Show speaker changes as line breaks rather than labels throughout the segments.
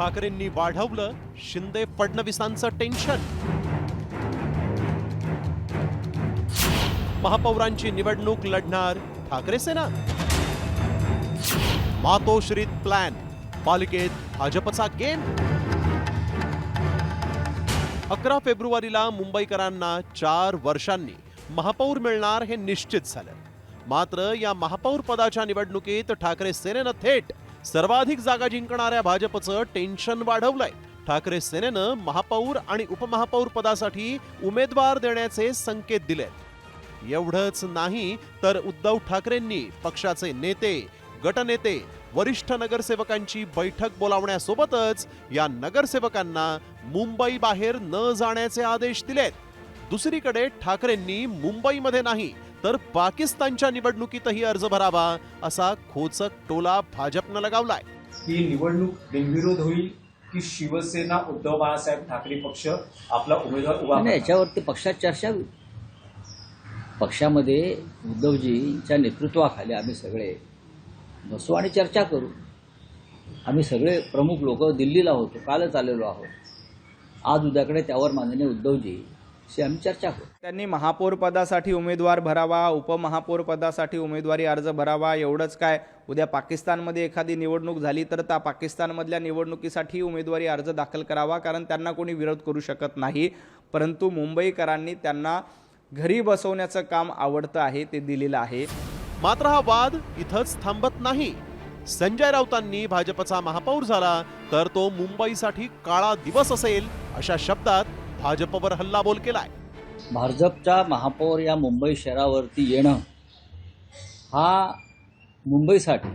ठाकरेंनी वाढवलं शिंदे फडणवीसांचं टेन्शन। महापौरांची निवडणूक लढणार ठाकरे सेना। मातोश्रीत प्लॅन, पालिकेत भाजपचा गेम। 11 फेब्रुवारीला मुंबईकरांना 4 वर्षांनी महापौर मिळणार हे निश्चित झालं। मात्र या महापौर पदाच्या निवडणुकीत ठाकरे सेनेनं थेट सर्वाधिक जागा जिंकणाऱ्या भाजपचं टेन्शन वाढवलंय। ठाकरे सेनेनं महापौर आणि उपमहापौर पदासाठी उमेदवार देण्याचे संकेत दिलेत। एवढंच नाही तर उद्धव ठाकरेंनी पक्षाचे नेते, गटनेते, वरिष्ठ नगरसेवकांची बैठक बोलावण्यासोबतच या नगरसेवकांना मुंबई बाहेर न जाण्याचे आदेश दिलेत। दुसरीकडे ठाकरेंनी मुंबईमध्ये नाही तर पाकिस्तानच्या निवडणुकीतही अर्ज भरावा असा खोचक टोला भाजपनं लगावलाय।
ही निवडणूक बिनविरोध होईल की शिवसेना उद्धव बाळासाहेब ठाकरे पक्ष आपला उमेदवार उभा
करणार? याच्यावरती पक्षात चर्चा होईल। पक्षामध्ये उद्धवजींच्या नेतृत्वाखाली आम्ही सगळे बसू आणि चर्चा करू। आम्ही सगळे प्रमुख लोक दिल्लीला होतो, कालच आलेलो आहोत। आज उद्याकडे त्यावर माननीय उद्धवजी आम्ही चर्चा करू।
त्यांनी महापौर पदासाठी उमेदवार भरावा, उपमहापौर पदासाठी उमेदवारी अर्ज भरावा। एवढंच काय, उद्या पाकिस्तानमध्ये एखादी निवडणूक झाली तर त्या पाकिस्तानमधल्या निवडणुकीसाठी उमेदवारी अर्ज दाखल करावा, कारण त्यांना कोणी विरोध करू शकत नाही। परंतु मुंबईकरांनी त्यांना घरी बसवण्याचं काम आवडतं आहे, ते दिलेलं आहे।
मात्र हा वाद इथंच थांबत नाही। संजय राऊतांनी भाजपचा महापौर झाला तर तो मुंबईसाठी काळा दिवस असेल अशा शब्दात भाजपवर हल्लाबोल केलाय।
भाजपचा महापौर या मुंबई शहरावरती येणं हा मुंबईसाठी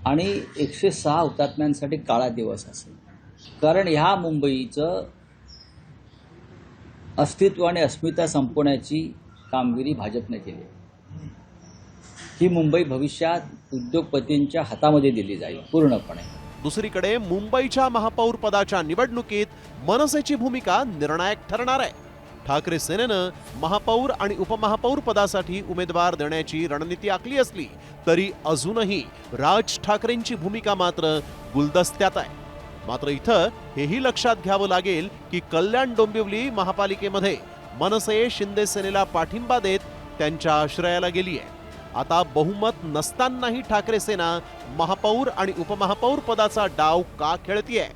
आणि 106 हुतात्म्यांसाठी काळा दिवस असेल। कारण ह्या मुंबईचं अस्तित्व आणि अस्मिता संपवण्याची कामगिरी भाजपने केली। ही मुंबई भविष्यात उद्योगपतींच्या हातामध्ये दिली जाईल पूर्णपणे।
दुसरीकडे मुंबईच्या महापौर पदाच्या निवडणुकीत मनसेची भूमिका निर्णायक ठरणार आहे। ठाकरे सेनेनं महापौर आणि उपमहापौर पदासाठी उमेदवार देण्याची रणनीती आखली असली तरी अजूनही राज ठाकरेंची भूमिका मात्र गुलदस्त्यात आहे। मात्र इथं हेही लक्षात घ्यावं लागेल की कल्याण डोंबिवली महापालिकेमध्ये मनसे शिंदे सेनेला पाठिंबा देत त्यांच्या आश्रयाला गेली आहे। आता बहुमत नसतानाही ठाकरे सेना महापौर आणि उपमहापौर पदाचा डाव का खेळतीये?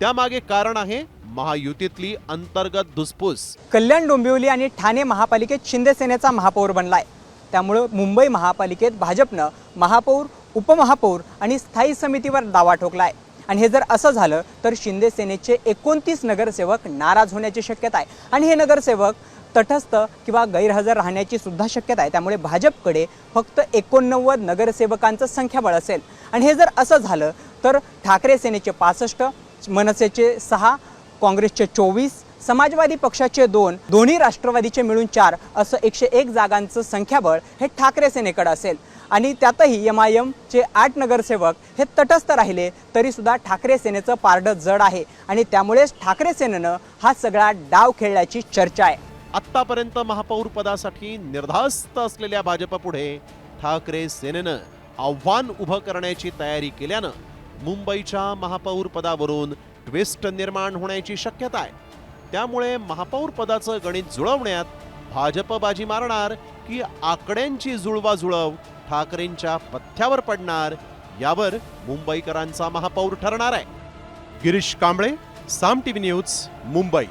त्यामागे कारण आहे महायुतीतली अंतर्गत धुसफूस।
कल्याण डोंबिवली आणि ठाणे महापालिकेत शिंदे सेनेचा महापौर बनलाय। त्यामुळे मुंबई महापालिकेत भाजपनं महापौर, उपमहापौर आणि स्थायी समितीवर दावा ठोकलाय। आणि हे जर असं झालं तर शिंदे सेनेचे 29 नगरसेवक नाराज होण्याची शक्यता आहे आणि हे नगरसेवक तटस्थ किंवा गैरहजर राहण्याची सुद्धा शक्यता आहे। त्यामुळे भाजपकडे फक्त 89 नगरसेवकांचं संख्याबळ असेल आणि हे जर असं झालं तर ठाकरे सेनेचे 65, मनसेचे 6, काँग्रेसचे 24, समाजवादी पक्षाचे 2, दोन्ही राष्ट्रवादीचे मिळून 4 असं 101 जागांचं संख्याबळ हे ठाकरे सेनेकडे असेल। आणि त्यातही MIM चे 8 नगरसेवक हे तटस्थ राहिले तरी सुद्धा ठाकरे सेनेचं पारडं जड आहे आणि त्यामुळेच ठाकरे सेनेनं हा सगळा डाव खेळल्याची चर्चा आहे।
आत्तापर्यंत महापौर पदासाठी निर्धास्त असलेल्या भाजपपुढे ठाकरे सेनेनं आव्हान उभं करण्याची तयारी केल्यानं मुंबईच्या महापौर पदावरून ट्विस्ट निर्माण होण्याची शक्यता आहे। त्यामुळे महापौर पदाचं गणित जुळवण्यात भाजप बाजी मारणार की आकड्यांची जुळवाजुळव ठाकरेंच्या पथ्यावर पडणार, यावर मुंबईकरांचा महापौर ठरणार आहे। गिरीश कांबळे, साम TV न्यूज, मुंबई।